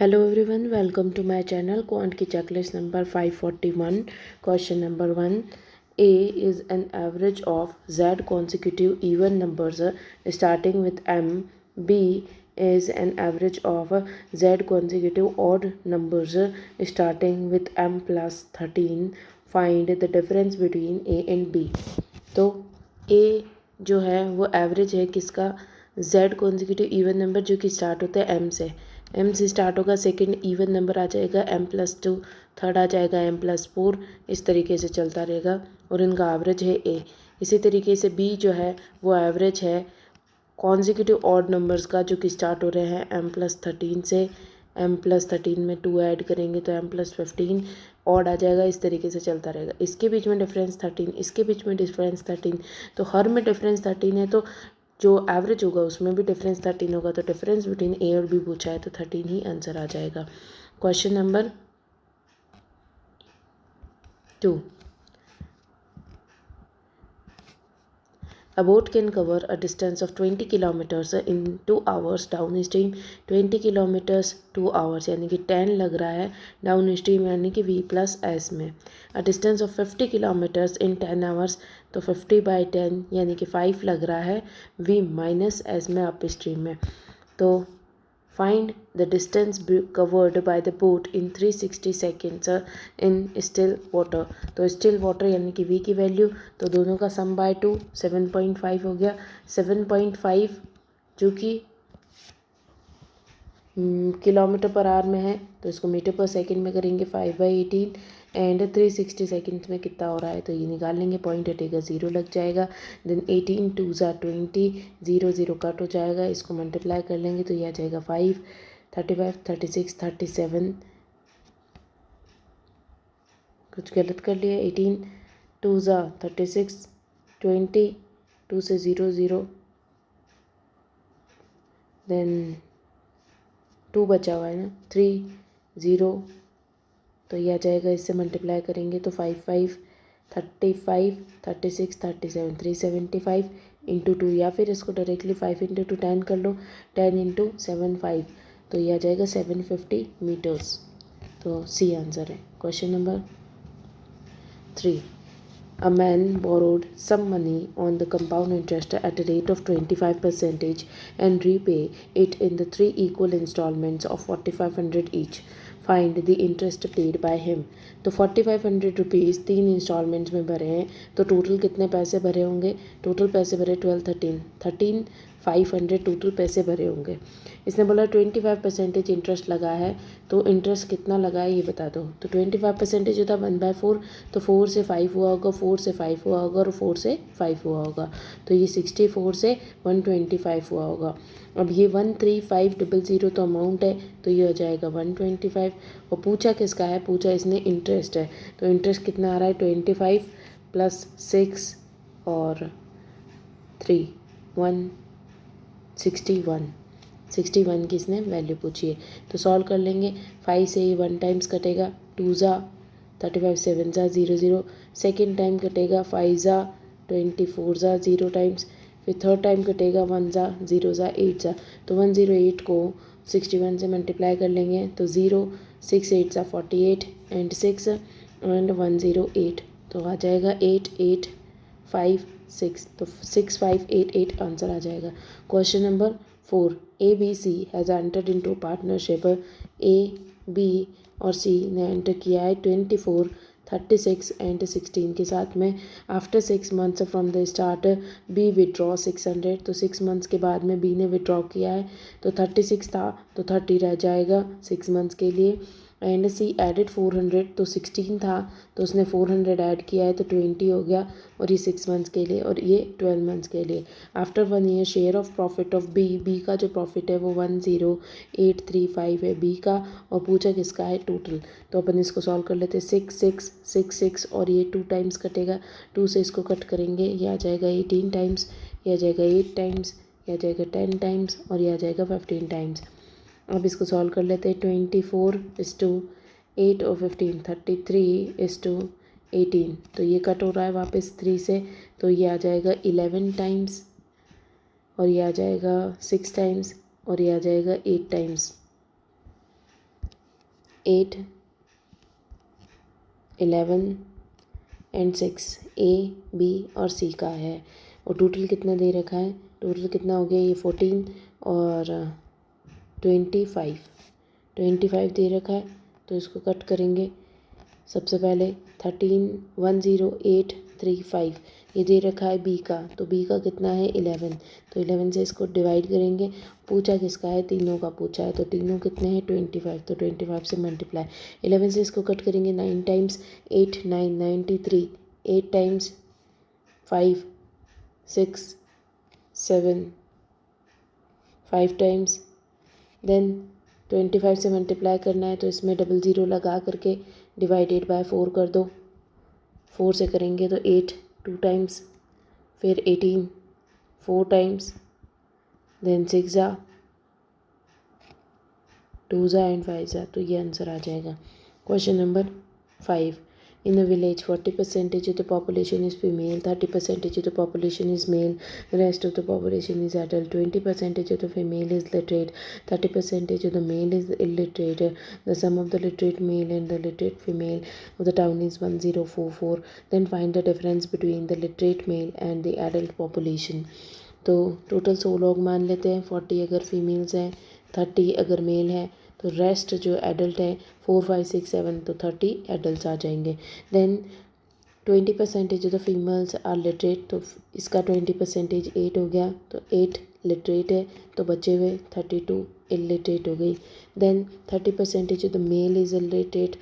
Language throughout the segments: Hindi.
Hello everyone, welcome to my channel Quant की checklist number 541. Question number 1. A is an average of Z consecutive even numbers starting with M. B is an average of Z consecutive odd numbers starting with M plus 13. Find the difference between A and B. तो A जो है वो एवरेज है किसका, Z कॉन्जिक्यूटिव इवन नंबर जो कि स्टार्ट होता है M से। M से स्टार्ट होगा, सेकंड इवन नंबर आ जाएगा M+2, थर्ड आ जाएगा M+4, इस तरीके से चलता रहेगा और इनका एवरेज है A। इसी तरीके से B जो है वो एवरेज है कॉन्जिक्यूटिव ऑड नंबर्स का जो कि स्टार्ट हो रहे हैं M+13 से। M+13 में 2 ऐड करेंगे तो M+15 ऑड आ जाएगा, इस तरीके से चलता रहेगा। इसके बीच में डिफरेंस 13, इसके बीच में डिफरेंस 13, तो हर में डिफरेंस 13 है, तो जो एवरेज होगा उसमें भी डिफरेंस 13 होगा। तो डिफरेंस बिटवीन ए और बी पूछा है तो 13 ही आंसर आ जाएगा। Question number 2. A boat can cover a distance of 20 kilometers in 2 hours downstream, 20 kilometers 2 hours यानी कि 10 लग रहा है डाउनस्ट्रीम यानी कि V+S में। A distance of 50 kilometers in 10 hours तो 50/10 यानी कि 5 लग रहा है V-S में अपस्ट्रीम में। तो find the distance covered by the boat in 360 seconds in still water. तो स्टिल वाटर यानी कि वी की वैल्यू, तो दोनों का सम बाय 2 7.5 हो गया। 7.5 जो कि किलोमीटर पर आवर में है तो इसको मीटर पर सेकंड में करेंगे 5/18 एंड 360 सेकेंड्स में कितना हो रहा है तो ये निकाल लेंगे, पॉइंट हटेगा 0 लग जाएगा। देन 18 2 ज़ा 20, 0 0 कट हो जाएगा, इसको मल्टीप्लाई कर लेंगे तो ये आ जाएगा 5 35 36 37। कुछ गलत कर लिया, 18 2 ज़ा 36 20, 2 से 0 0, देन 2 बचा हुआ है ना 3 0, तो ये आ जाएगा, इससे मल्टीप्लाई करेंगे तो 5 5 35 36 37 375 इंटू 2, या फिर इसको डायरेक्टली 5 इंटू 2 10 कर लो, 10 इंटू 7 5, तो ये आ जाएगा 750 मीटर्स। तो सी आंसर है। Question number 3. A man borrowed some money on the compound interest at a rate of 25% and repay it in the 3 equal installments of 4,500 each. Find the interest paid by him. तो 4,500 रुपीज़ 3 इंस्टॉलमेंट्स में भरे हैं, तो टोटल कितने पैसे भरे होंगे? टोटल पैसे भरे 500 टोटल पैसे भरे होंगे। इसने बोला 25% इंटरेस्ट लगा है, तो इंटरेस्ट कितना लगा है ये बता दो। तो 25% होता है 1/4, तो 4 से 5 हुआ होगा, 4 से 5 हुआ होगा और 4 से 5 हुआ होगा, तो ये 64 से 125 हुआ होगा। अब ये 13,500 तो अमाउंट है, तो ये हो जाएगा 125। और पूछा किसका है? पूछा इसने इंटरेस्ट है, तो इंटरेस्ट कितना आ रहा है? 25 + 6 और 3 161 की इसने वैल्यू पूछी है। तो सॉल्व कर लेंगे, 5 से ये 1 टाइम्स कटेगा, 2 ज़ा 35 7 ज़ा 0 0, सेकेंड टाइम कटेगा 5 ज़ा 24 ज़ा 0 टाइम्स, फिर थर्ड टाइम कटेगा 1 ज़ा 0 ज़ा 8 ज़ा, तो 108 को 61 से मल्टीप्लाई कर लेंगे तो 0 6 8 ज़ा 48 एंड 6 एंड 108, तो आ जाएगा 8 8 5 6, तो 6588 आंसर आ जाएगा। Question number 4. ABC has entered into partnership. A, B और C ने एंटर किया है 24 36 एंड 16 के साथ में। After 6 months from the start B withdraw 600, तो 6 मंथ्स के बाद में B ने विड्रॉ किया है, तो 36 था तो 30 रह जाएगा 6 मंथ्स के लिए। एंड सी एडेड 400, तो 16 था तो उसने 400 ऐड किया है तो 20 हो गया, और ये 6 मंथ्स के लिए और ये 12 मंथ्स के लिए। After 1 year share of profit of B का जो प्रॉफिट है वो 10835 है बी का, और पूछा किसका है? टोटल। तो अपन इसको सॉल्व कर लेते हैं, 6 6 6 6 और ये 2 टाइम्स कटेगा, 2 से इसको कट करेंगे, ये आ जाएगा 18 टाइम्स, ये आ जाएगा 8 टाइम्स, ये आ जाएगा 10 टाइम्स और ये आ जाएगा 15 टाइम्स। अब इसको सॉल्व कर लेते हैं, 24:8 और 15 33:18, तो ये कट हो रहा है वापस 3 से, तो ये आ जाएगा 11 टाइम्स और ये आ जाएगा 6 टाइम्स और ये आ जाएगा 8 टाइम्स। 8, 11 एंड 6 ए, बी और सी का है। और टोटल कितना दे रखा है, टोटल कितना हो गया, ये 14 और 25 दे रखा है। तो इसको कट करेंगे। सबसे पहले 13, 10835 ये दे रखा है बी का, तो बी का कितना है 11, तो 11 से इसको डिवाइड करेंगे। पूछा किसका है, तीनों का पूछा है, तो तीनों कितने हैं 25, तो 25 से मल्टीप्लाई। 11 से इसको कट करेंगे, 9 टाइम्स 8 9 93, 8 टाइम्स 5 6 7, 5 टाइम्स, देन 25 से मल्टीप्लाई करना है, तो इसमें 00 लगा करके डिवाइडेड बाय 4 कर दो। 4 से करेंगे तो 8 2 टाइम्स, फिर 18 4 टाइम्स, देन 6 जा 2 जा एंड 5 जा, तो ये आंसर आ जाएगा। Question number 5, in a village 40% of the population is female, 30% of the population is male, the rest of the population is adult, 20% of the female is literate, 30% of the male is illiterate. The sum of the literate male and the literate female of the town is 1044. Then find the difference between the literate male and the adult population. तो टोटल 100 लोग मान लेते हैं, 40 अगर फीमेल्स हैं, 30 अगर मेल है, तो रेस्ट जो एडल्ट है 4 5 6 7, तो 30 एडल्ट आ जाएंगे। Then 20% of the females are literate, तो इसका 20% 8 हो गया, तो 8 लिटरेट है, तो बचे हुए 32 इलिटरेट हो गई। Then 30% of the male is illiterate,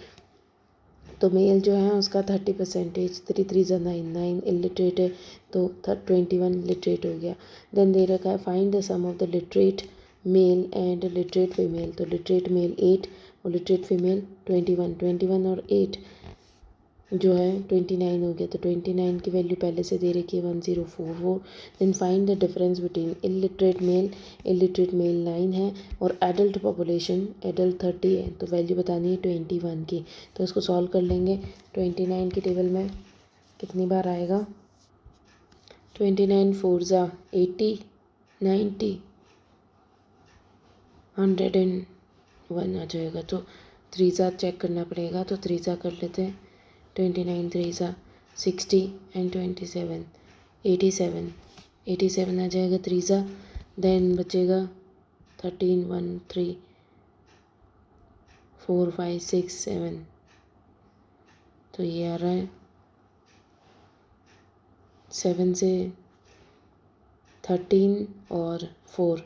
तो मेल जो है उसका 30%, 3 3 ज़ा 9 9 इलिटरेट है, तो 21 लिटरेट हो गया। देन दे रखा है find the sum of the literate male and literate female, तो लिटरेट मेल 8 और लिटरेट फीमेल 21 और 8 जो है 29 हो गया, तो 29 की वैल्यू पहले से दे रखी है 1044। Then find the difference between illiterate male 9 है और एडल्ट पॉपुलेशन एडल्ट 30 है, तो वैल्यू बतानी है 21 की। तो इसको सॉल्व कर लेंगे। 29 की टेबल में कितनी बार आएगा, 29 4 ज़ा 80 90 101 आ जाएगा, तो 3 ज़ा चेक करना पड़ेगा, तो 3 ज़ा कर लेते हैं। 29 3 ज़ा 60 एंड 27 87 आ जाएगा 3 ज़ा। देन बचेगा 13 1 3 4 5 6 7, तो ये आ रहा है 7 से 13 और 4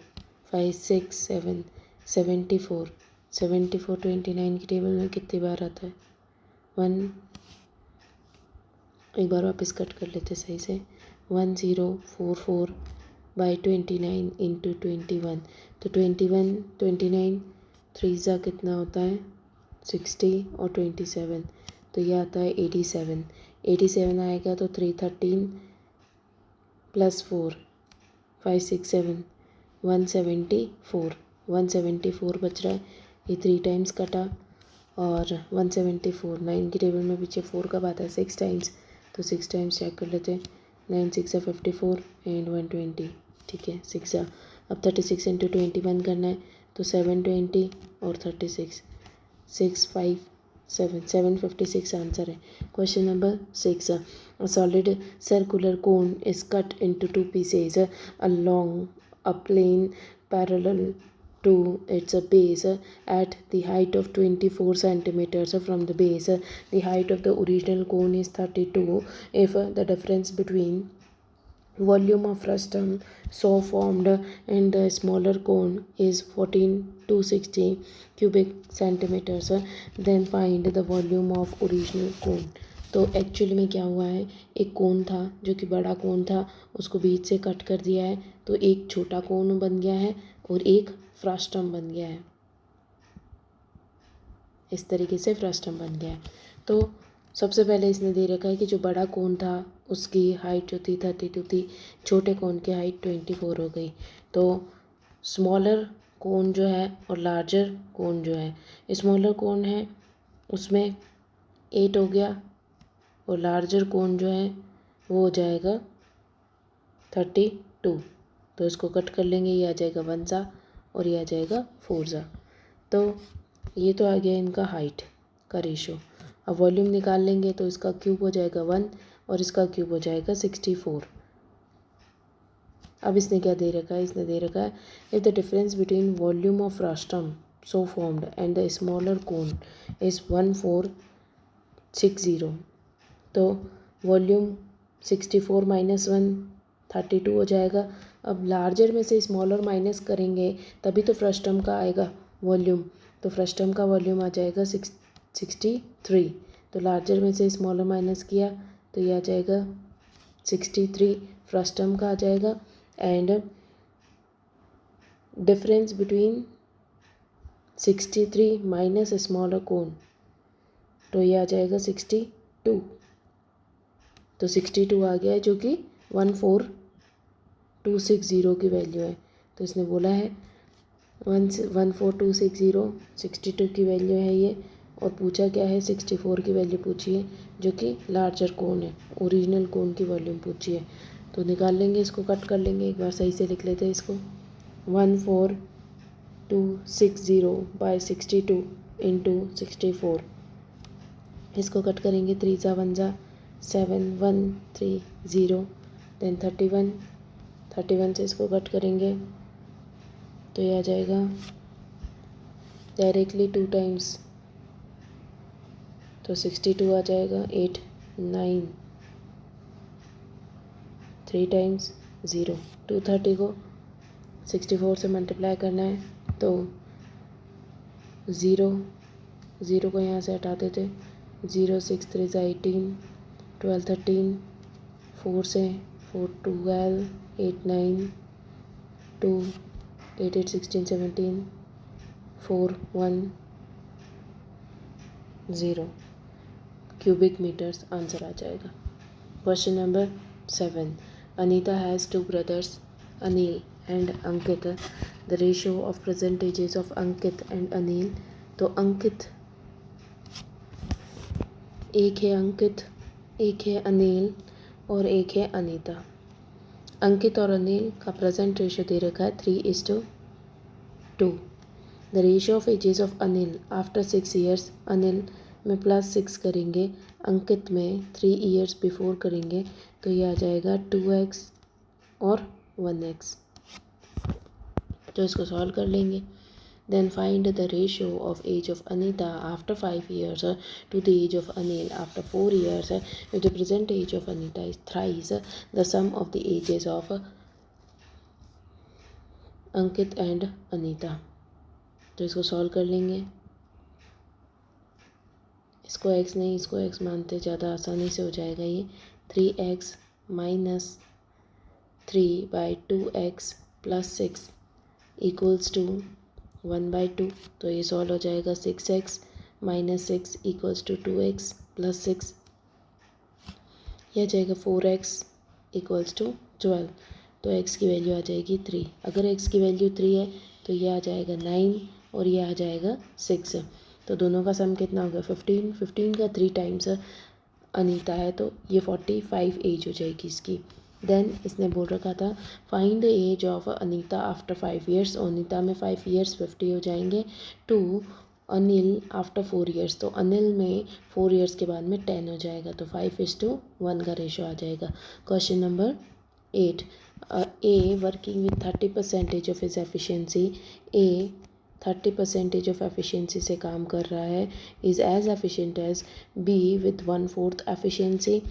5 6 7 74 29 की टेबल में कितनी बार आता है 1, एक बार वापस कट कर लेते सही से, 1044 बाई 29 इंटू 21, तो 29 3 ज़ा कितना होता है 60 और 27, तो ये आता है 87 आएगा, तो 313 प्लस 4 5 6 7 174 बच रहा है, ये 3 टाइम्स कटा और 174 9 की टेबल में पीछे 4 कब आता है 6 टाइम्स, तो 6 टाइम्स चेक कर लेते हैं। 9 6 54 एंड 120, ठीक है 6 अब 36 इंटू 21 करना है, तो 720 और 36 6 5 7 756 आंसर है। Question number 6, a solid circular cone is cut into 2 pieces along a plane parallel to its base at the height of 24 centimeters from the base. The height of the original cone is 32 if the difference between volume of frustum so formed and the smaller cone is 14 to 60 cubic centimeters, then find the volume of original cone. तो एक्चुअली में क्या हुआ है, एक कोन था जो कि बड़ा कोन था, उसको बीच से कट कर दिया है, तो एक छोटा कोन बन गया है और एक फ्रस्टम बन गया है, इस तरीके से फ्रस्टम बन गया है। तो सबसे पहले इसने दे रखा है कि जो बड़ा कोन था उसकी हाइट जो थी 32 थी, छोटे कोन की हाइट 24 हो गई। तो स्मॉलर कोन जो है और लार्जर कोन जो है, स्मॉलर कोन है उसमें 8 हो गया और लार्जर कोन जो है वो हो जाएगा 32, तो इसको कट कर लेंगे, ये आ जाएगा 1 ज़ा और ये आ जाएगा 4 ज़ा। तो ये तो आ गया इनका हाइट का रेशो। अब वॉल्यूम निकाल लेंगे तो इसका क्यूब हो जाएगा 1 और इसका क्यूब हो जाएगा 64। अब इसने क्या दे रखा है, इसने दे रखा है if the difference between volume of frustum so formed and the smaller cone is 1460, तो वॉल्यूम 64 माइनस 1 32 हो जाएगा। अब लार्जर में से स्मॉलर माइनस करेंगे तभी तो फ्रस्टम का आएगा वॉल्यूम, तो फ्रस्टम का वॉल्यूम आ जाएगा 63। तो लार्जर में से स्मॉलर माइनस किया तो ये आ जाएगा 63 फ्रस्टम का आ जाएगा। And difference between 63 minus smaller cone, तो ये आ जाएगा 62। तो 62 आ गया है जो कि 14260 की वैल्यू है। तो इसने बोला है 14260 62 की वैल्यू है ये, और पूछा क्या है 64 की वैल्यू पूछी है जो कि लार्जर कोन है, ओरिजिनल कोन की वॉल्यूम पूछी है। तो निकाल लेंगे, इसको कट कर लेंगे, एक बार सही से लिख लेते हैं इसको। 14260 बाय 62 इंटू 64, इसको कट करेंगे, 3 ज़ा 1 ज़ा 7 1 3 0, देन 31 से इसको कट करेंगे तो ये आ जाएगा डायरेक्टली 2 टाइम्स, तो 62 आ जाएगा 8 9 3 टाइम्स 0। 230 को 64 से मल्टीप्लाई करना है तो 0 को यहाँ से हटा देते, 0 6 3 ज़ा 18 12 13 4 से 4 12 8 9 2 8 8 16 17 4 1 0 क्यूबिक मीटर्स आंसर आ जाएगा। Question number 7, Anita has 2 brothers Anil and Ankit. The ratio of present ages of Ankit and Anil, तो अंकित एक है, अंकित एक है, अनिल और एक है अनीता। अंकित और अनिल का प्रेजेंट रेशियो दे रखा है 3:2। The ratio of ages of Anil after 6 years, Anil में +6 करेंगे, अंकित में 3 years बिफोर करेंगे, तो ये आ जाएगा 2x और 1x। तो इसको सॉल्व कर लेंगे। Then find the ratio of age of Anita after 5 years to the age of Anil after 4 years। If the present age of Anita is thrice the sum of the ages of Ankit and Anita. तो इसको सॉल्व कर लेंगे, इसको x नहीं इसको x मानते, ज़्यादा आसानी से हो जाएगा ये। 3x minus 3/2x plus 6 equals to 1/2, तो ये सॉल्व हो जाएगा। 6x minus 6 equals to 2x plus 6, यह आ जाएगा 4x इक्वल्स टू 12, तो x की वैल्यू आ जाएगी 3। अगर x की वैल्यू 3 है तो ये आ जाएगा 9 और ये आ जाएगा 6, तो दोनों का सम कितना होगा 15। 15 का 3 टाइम्स अनीता है तो ये 45 एज हो जाएगी इसकी। देन इसने बोल रखा था find the age of Anita after 5 years, Anita में 5 years 50 हो जाएंगे, टू अनिल आफ्टर 4 years, तो अनिल में 4 years के बाद में 10 हो जाएगा, तो 5:1 का रेशो आ जाएगा। Question number 8, A working with 30% of his efficiency, A 30% of efficiency से काम कर रहा है, is as efficient as B with 1/4 efficiency,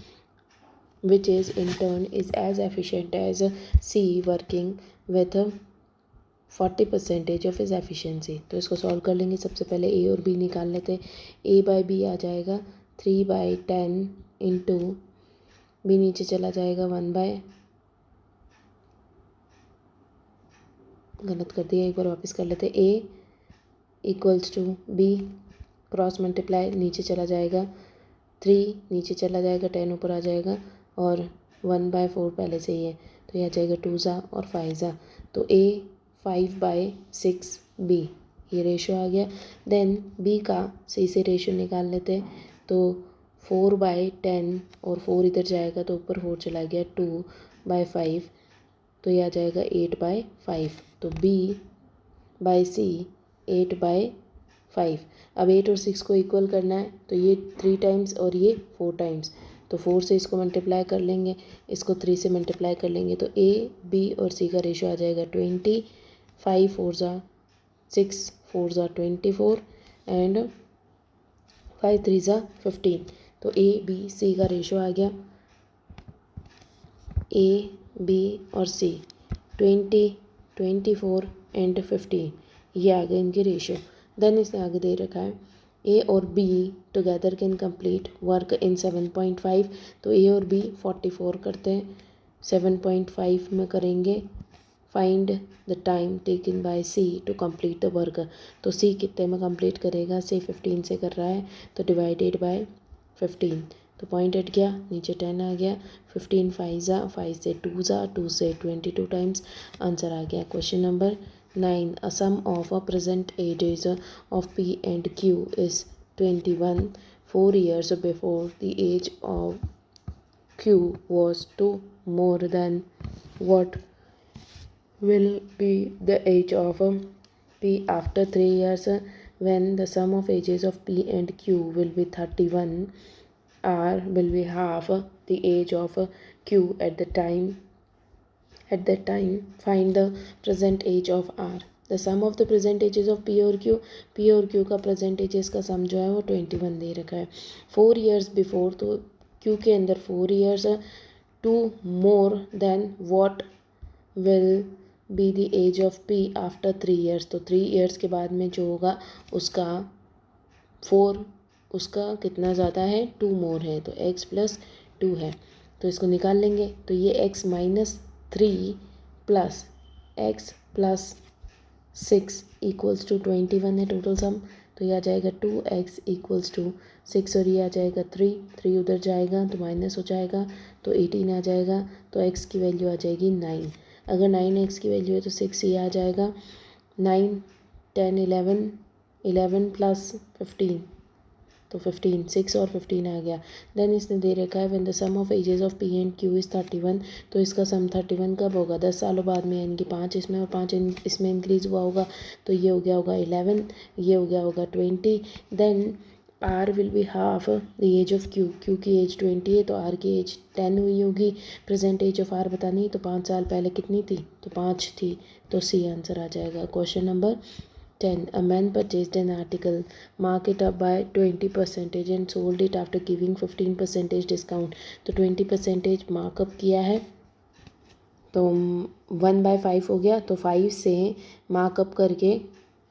which is in turn is as efficient as C working with 40% of his efficiency. तो इसको सॉल्व कर लेंगे। सबसे पहले ए और बी निकाल लेते हैं। A/B आ जाएगा 3/10 इंटू बी नीचे चला जाएगा 1/, गलत कर दिया, एक बार वापस कर लेते। A equals to B, cross multiply, नीचे चला जाएगा 3 नीचे चला जाएगा 10 ऊपर आ जाएगा, और 1/4 पहले से ही है, तो ये आ जाएगा 2 ज़ा और 5 ज़ा, तो A 5/6 B, ये रेशो आ गया। देन B का सही से रेशो निकाल लेते हैं, तो 4/10 और 4 इधर जाएगा तो ऊपर 4 चला गया, 2/5, तो ये आ जाएगा 8/5, तो B/C 8/5 5। अब 8 और 6 को इक्वल करना है तो ये 3 टाइम्स और ये 4 टाइम्स, तो 4 से इसको मल्टीप्लाई कर लेंगे, इसको 3 से मल्टीप्लाई कर लेंगे तो A, B और C का रेशो आ जाएगा 20। 5 4 ज़ा 6, 4 ज़ा 24 एंड 5 3 ज़ा 15। तो A, B, C का रेशो आ गया A, B और C 20, 24 एंड 15, ये आ गए इनके रेशो। देन इसने आगे दे रखा है A और B together can complete work in 7.5, तो A और B 44 करते हैं, 7.5 में करेंगे। Find the time taken by C to complete the work, तो C कितने में कंप्लीट करेगा, से 15 से कर रहा है तो डिवाइडेड बाय 15, तो पॉइंट हट गया, नीचे 10 आ गया। 15 5 ज़ा 5 से 2 ज़ा 2 से 22 टाइम्स, आंसर आ गया। Question number 9, a sum of a present ages of P and Q is 21 4 years before the age of Q was 2 more than what will be the age of P after 3 years, when the sum of ages of P and Q will be 31, R will be half the age of Q at the time. At that time, find the present age of R. The sum of the present ages of P और Q, P और Q का present ages का sum जो है वो 21 दे रखा है। 4 years before, तो Q के अंदर 4 years, 2 more than what will be the age of P after 3 years, तो 3 years के बाद में जो होगा उसका 4, उसका कितना ज़्यादा है, 2 मोर है, तो x प्लस 2 है, तो इसको निकाल लेंगे। तो ये x minus 3 plus x plus 6 equals to 21 है टोटल सम, तो ये आ जाएगा 2x इक्वल्स टू 6 और ये आ जाएगा 3 उधर जाएगा तो माइनस हो जाएगा, तो 18 आ जाएगा, तो x की वैल्यू आ जाएगी 9। अगर 9x की वैल्यू है तो 6 ये आ जाएगा, 9 10 11 प्लस 15, तो 15, 6 और 15 आ गया। देन इसने दे रखा है when the sum of ages of P and Q is 31, तो इसका सम 31 कब होगा, 10 सालों बाद में, यानी कि 5 इसमें और 5 इसमें इंक्रीज़ हुआ होगा, तो ये हो गया होगा 11, ये हो गया होगा 20। Then R will be half the age of Q की एज 20 है तो R की एज 10 हुई होगी। प्रेजेंट एज ऑफ R बतानी है तो 5 साल पहले कितनी थी, तो 5 थी, तो C आंसर आ जाएगा। Question number 10, a man purchased an article, mark it up by 20% and sold it after giving 15% discount, तो 20% मार्कअप किया है तो 1/5 हो गया, तो 5 से मार्कअप करके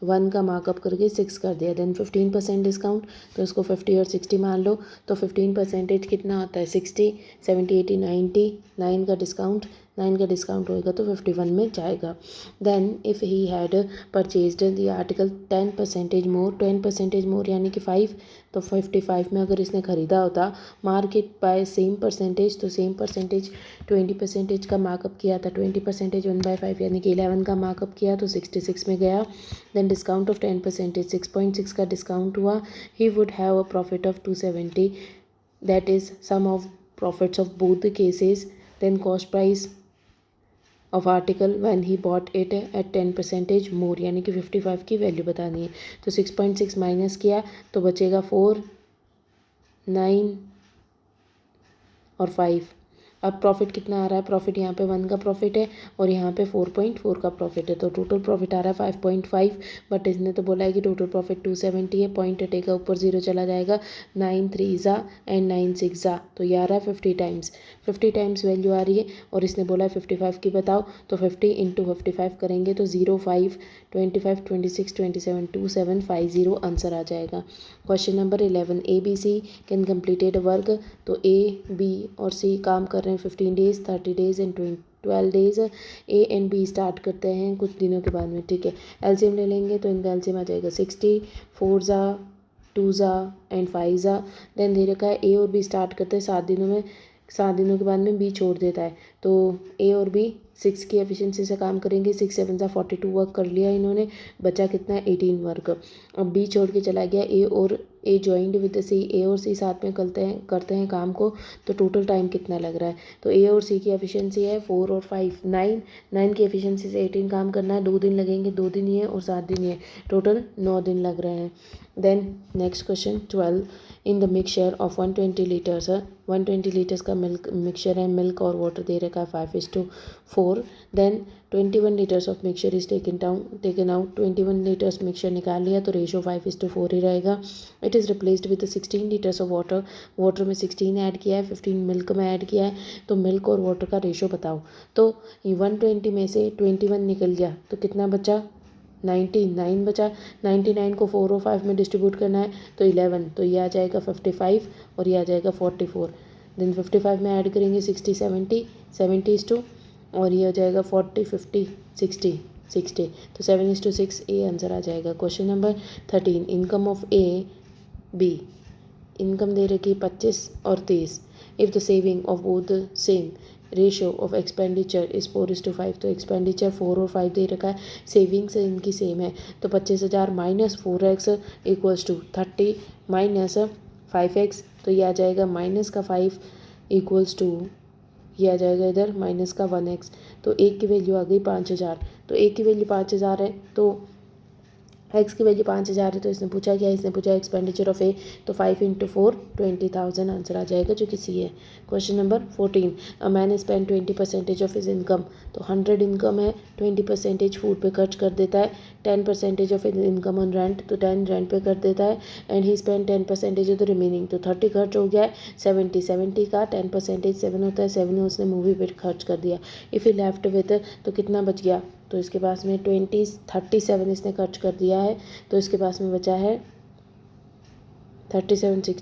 1 का मार्कअप करके 6 कर दिया, देन 15% डिस्काउंट, तो इसको 50 और 60 मान लो, तो 15% कितना आता है 60, 70 80 90, 9 का डिस्काउंट, 9 का डिस्काउंट होएगा तो 51 में जाएगा। Then if he had purchased the article 10% more, 10% more यानी कि 5, तो 55 में अगर इसने ख़रीदा होता, मार्केट बाय सेम परसेंटेज, तो सेम परसेंटेज 20% का मार्कअप किया था, 20% 1/5 यानी कि 11 का मार्कअप किया तो 66 में गया। देन डिस्काउंट ऑफ 10%, 6.6 का डिस्काउंट हुआ, he would have a profit of 270, that is sum of profits of both the cases. Then cost price of article when he bought it at 10% more, यानी कि 55 की वैल्यू बतानी है, तो 6.6 माइनस किया तो बचेगा 4, 9 और 5। अब प्रॉफिट कितना आ रहा है, प्रॉफिट यहाँ पे 1 का प्रॉफिट है और यहाँ पे 4.4 का प्रॉफिट है, तो टोटल प्रॉफिट आ रहा है 5.5, बट इसने तो बोला है कि टोटल प्रॉफिट 270 है, पॉइंट हटेगा ऊपर 0 चला जाएगा, 9 3 ज़ा एंड 9 6 ज़ा, तो ये आ रहा है 50 टाइम्स वैल्यू आ रही है, और इसने बोला है 55 की बताओ, तो 50 इंटू 55 करेंगे तो 0 5 25 26 27 2750 आंसर आ जाएगा। Question number 11, ABC can completed work, तो A B और C काम कर रहे हैं 15 days 30 days and 12 days, A and B start करते हैं कुछ दिनों के बाद में, ठीक है। एलसीएम ले लेंगे तो इनका एलसीएम आ जाएगा 60, 4 ज़ा 2 ज़ा एंड 5 ज़ा। देन दे रखा है A और B स्टार्ट करते हैं 7 दिनों में, 7 दिनों के बाद में B छोड़ देता है, तो ए और बी 6 की एफिशिएंसी से काम करेंगे। 6 7 सा 42 वर्क कर लिया इन्होंने, बचा कितना है 18 वर्क। अब बी छोड़ के चला गया ए, और ए ज्वाइंड विद सी, ए और सी साथ में करते हैं काम को, तो टोटल टाइम कितना लग रहा है। तो ए और सी की एफिशिएंसी है 4 और 5 9, 9 की एफिशिएंसी से 18 काम करना है, 2 दिन लगेंगे, 2 दिन ही है और 7 दिन ही है, टोटल 9 दिन लग रहे हैं। Then next question 12, in the mixture of 120 litres, 120 litres का मिल्क मिक्सचर है, मिल्क और वाटर दे रखा है 5:4। Then 21 litres of mixture is taken out, 21 litres mixture निकाल लिया, तो रेशो 5:4 ही रहेगा। It is replaced with 16 litres of water, water में 16 ऐड किया है, 15 मिल्क में ऐड किया है, तो मिल्क और वाटर का रेशो बताओ। तो 120 में से 21 निकल गया, तो कितना बचा 99 बचा। 99 को 4 और 5 में डिस्ट्रीब्यूट करना है, तो 11, तो ये आ जाएगा 55 और ये आ जाएगा 44। देन 55 में ऐड करेंगे 60 70, 70:2, और ये हो जाएगा 40 50 60 60, तो 7:6 ए आंसर आ जाएगा। Question number 13, income of A B, income दे रखी 25 और 23। If the saving of both the same, ratio of expenditure is 4:5, तो एक्सपेंडिचर 4 और 5 दे रखा है, सेविंग्स इनकी सेम है, तो 25,000 minus 4x equals to 30 minus 5x, तो ये आ जाएगा माइनस का 5 इक्वल्स टू, ये आ जाएगा इधर माइनस का 1x, तो एक की वैल्यू आ गई 5,000, तो एक की वैल्यू 5,000 है, तो एक्स की वैल्यू 5,000 है, तो इसने पूछा क्या, इसने पूछा एक्सपेंडिचर ऑफ ए, तो 5 × 4 20,000 आंसर आ जाएगा, जो कि सी है। Question number 14, a man spend 20% of his income, तो 100 इनकम है, 20% फूड पे खर्च कर देता है, 10% ऑफ इनकम ऑन रेंट, तो 10 रेंट पे कर देता है, and he spend 10% of the remaining, तो 30 खर्च हो गया है, 70 का 10% 7 होता है, 7 उसने मूवी पे खर्च कर दिया। इफ़ ही लेफ्ट विद, तो कितना बच गया, तो इसके पास में 37 इसने खर्च कर दिया है, तो इसके पास में बचा है 37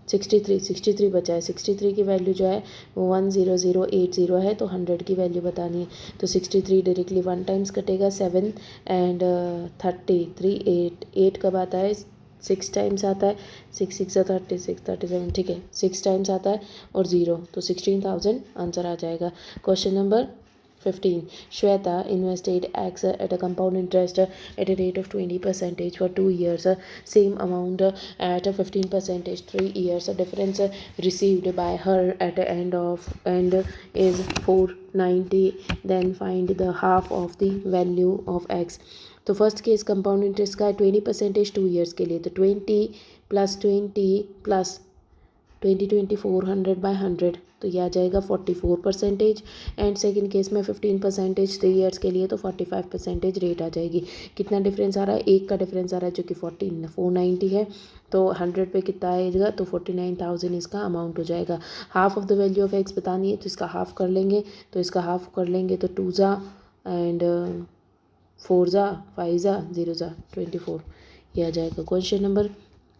63 बचा है। 63 की वैल्यू जो है वो 10080 है, तो 100 की वैल्यू बतानी है, तो 63 डायरेक्टली 1 टाइम्स कटेगा, 7 एंड 33 8 कब आता है, 6 टाइम्स आता है, 6 6 36 37, ठीक है, 6 टाइम्स आता है और 0, तो 16,000 आंसर आ जाएगा। Question number 15, Shweta invested X at a compound interest at a rate of 20% for 2 years, same amount at 15% 3 years. Difference received by her at the end is 490. Then find the half of the value of X. तो फर्स्ट केस कंपाउंड इंटरेस्ट का है 20% 2 ईयर्स के लिए, तो 20 + 20 + 20 400 बाय 100, तो यह आ जाएगा 44%। एंड सेकंड केस में 15% 3 ईयर्स के लिए, तो 45% रेट आ जाएगी। कितना डिफरेंस आ रहा है, एक का डिफरेंस आ रहा है जो कि 490 है, तो 100 पे कितना आएगा, तो 49,000 इसका अमाउंट हो जाएगा। Half of the value of x बतानी है, तो इसका हाफ कर लेंगे, तो इसका हाफ कर लेंगे, तो 2 ज़ा एंड 4 ज़ा 5 ज़ा 0 ज़ा 24, ये आ जाएगा। Question number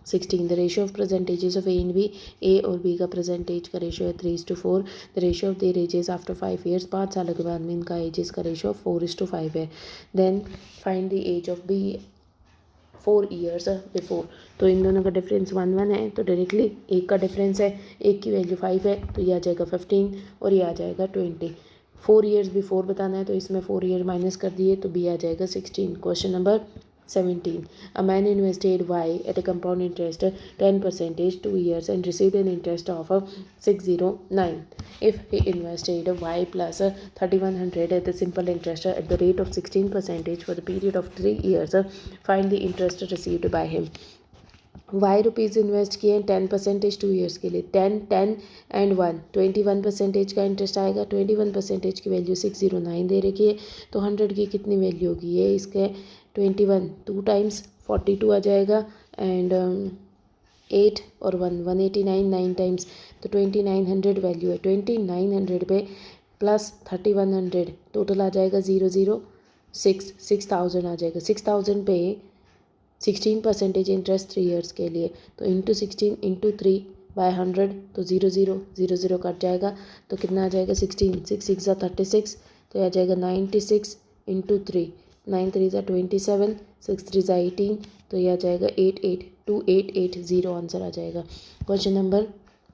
16, the ratio of percentages of A and B, A और बी का परसेंटेज का रेशियो है 3:4। The ratio of their ages after 5 years, 5 सालों के बाद में इनका एजेस का रेशियो 4:5 है। Then find the age of B 4 years before, तो इन दोनों का डिफरेंस 1 1 है, तो डायरेक्टली एक का डिफरेंस है, एक की वैल्यू 5 है, तो ये आ जाएगा 15 और ये आ जाएगा 20। 4 ईयर्स बिफोर बताना है, तो इसमें 4 ईयर माइनस कर दिए, तो बी आ जाएगा 16। Question number 17, a man invested Y at a compound interest 10% 2 years and received an interest of 609. If he invested Y plus 3,100 at the simple interest at the rate of 16% for the period of 3 years, find the interest received by him. Y rupees invest किए 10% 2 ईयर्स के लिए, 10 10 एंड 1 21% का इंटरेस्ट आएगा। 21% की वैल्यू 609 दे रखी है, तो 100 की कितनी वैल्यू होगी, ये इसके 21 2 टाइम्स 42 आ जाएगा, एंड 8 और 1 189 9 टाइम्स, तो 2900 वैल्यू है। 2900 पे प्लस 3100 टोटल आ जाएगा 6000 आ जाएगा। 6000 पे 16% इंटरेस्ट 3 ईयर्स के लिए, तो इंटू 16 इंटू 3 बाय 100, तो 0 कट जाएगा, तो कितना आ जाएगा 16 6 6 36, तो यह आ जाएगा 96 इंटू 3, 9 3 27, 6 3 18, तो यह आ जाएगा 882880 आंसर आ जाएगा। Question number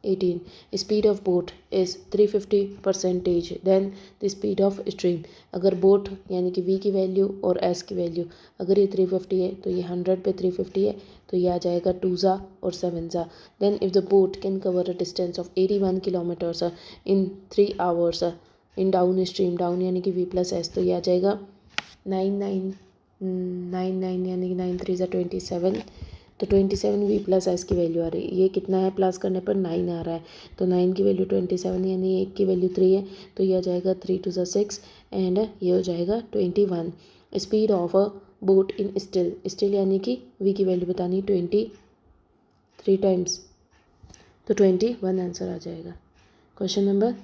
18 speed of boat is 350% then the speed of stream. अगर बोट यानी कि v की वैल्यू और s की वैल्यू अगर ये 350 है तो ये 100 पे 350 है तो ये आ जाएगा 2 ज़ा और 7 ज़ा। Then if the boat can cover a distance of 81 kilometres in 3 hours in downstream, down यानी कि v प्लस एस, तो ये आ जाएगा 99 यानी कि 9 3 ज़ा 27, तो 27 v प्लस एस की वैल्यू आ रही है। ये कितना है प्लस करने पर 9 आ रहा है, तो 9 की वैल्यू 27 यानी 1 की वैल्यू 3 है, तो ये आ जाएगा 3 2 ज़ा 6 एंड ये हो जाएगा 21। Speed of a boat in still, still यानी कि v की वैल्यू बतानी 23 टाइम्स, तो 21 आंसर आ जाएगा। Question number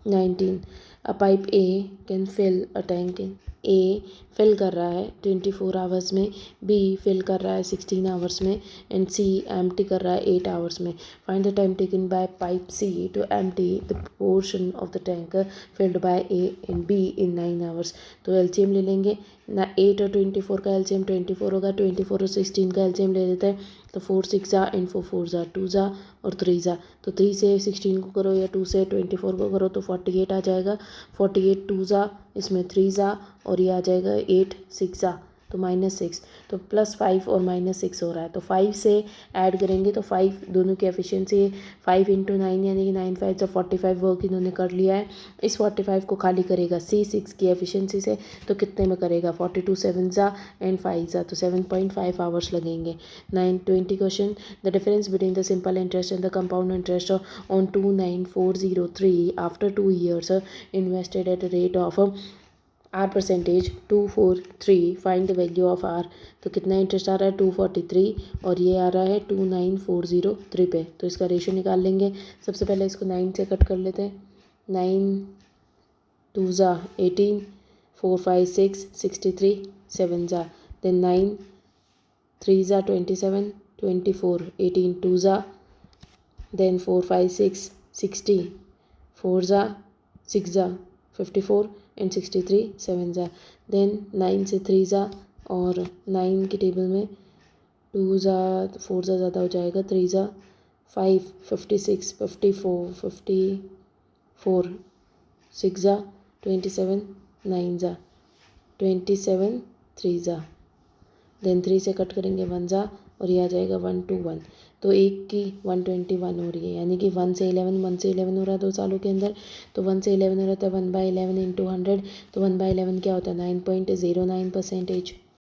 19 a pipe A can fill a tank in, A फिल कर रहा है 24 आवर्स में, बी फिल कर रहा है 16 आवर्स में एंड सी एम्प्टी कर रहा है 8 आवर्स में। Find the time taken by pipe C to empty the portion of the tank filled by A and B in 9 hours. तो एलसीएम ले लेंगे ना, 8 और 24 का एलसीएम 24 होगा, 24 और 16 का एलसीएम ले लेते हैं, तो 4 6 ज़ा एंड 4 4 ज़ा 2 ज़ा और 3 ज़ा, तो 3 से 16 को करो या 2 से 24 को करो तो 48 आ जाएगा। 48 2 ज़ा, इसमें 3 ज़ा और ये आ जाएगा 8 6 ज़ा, तो -6, तो +5 और -6 हो रहा है, तो 5 से ऐड करेंगे तो 5 दोनों की एफिशिएंसी 5 × 9 यानी कि 9 5 ज़ा 45 वर्क इन्होंने कर लिया है। इस 45 को खाली करेगा सी 6 की एफिशिएंसी से, तो कितने में करेगा 42 7 ज़ा एंड 5 ज़ा, तो 7.5 आवर्स लगेंगे। 920 question the difference between the simple interest and the compound interest on 29403 after 2 years invested at a rate of R percentage 243, find the value of R. तो कितना इंटरेस्ट आ रहा है 243 और ये आ रहा है 29403 पे, तो इसका रेशियो निकाल लेंगे। सबसे पहले इसको 9 से कट कर लेते हैं, 9 2 ज़ा 18 4 5 6 63 7 ज़ा, देन 9 3 ज़ा 27 24 18 2 ज़ा, देन 4 5 6 60 4 ज़ा 6 ज़ा 54 एंड 63 7 ज़ा, देन 9 से 3 ज़ा और 9 की टेबल में 2 ज़ा 4 ज़ा ज़्यादा हो जाएगा, 3 ज़ा 5 56 54 54 6 ज़ा 27 9 ज़ा 27 3 ज़ा, देन 3 से कट करेंगे 1 ज़ा और ये आ जाएगा 1 2 1, तो एक की 121 हो रही है, यानी कि 1 से 11 हो रहा है 2 सालों के अंदर, तो 1 से 11 हो रहा था 1/11 × 100, तो 1/11 क्या होता है 9.09%।